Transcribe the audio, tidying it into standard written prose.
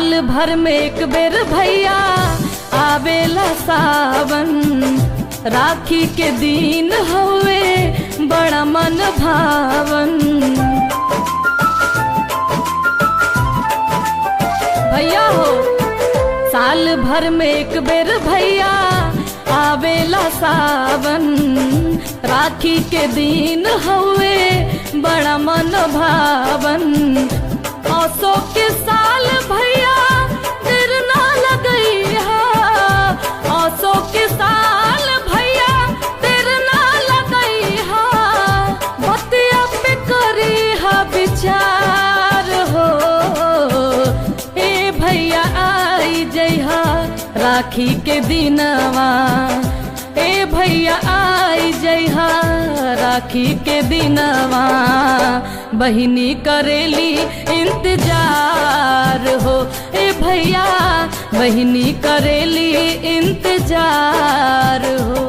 साल भर में एक बेर भैया आवेला सावन, राखी के दिन हुए बड़ा मन भावन। भैया हो साल भर में एक बेर भैया आवेला सावन, राखी के दिन हुए बड़ा मन भावन। औसो के साल भैया देर ना लगई हा, औसो के साल भैया देर ना लगई हा, बतिया पे करी हा विचार हो। ए भैया आई जइहा राखी के दिनवा, ए भैया आई जइहा राखी के दिनवा, बहिनी करेली इंतजार हो। ए भैया बहिनी करेली इंतजार हो।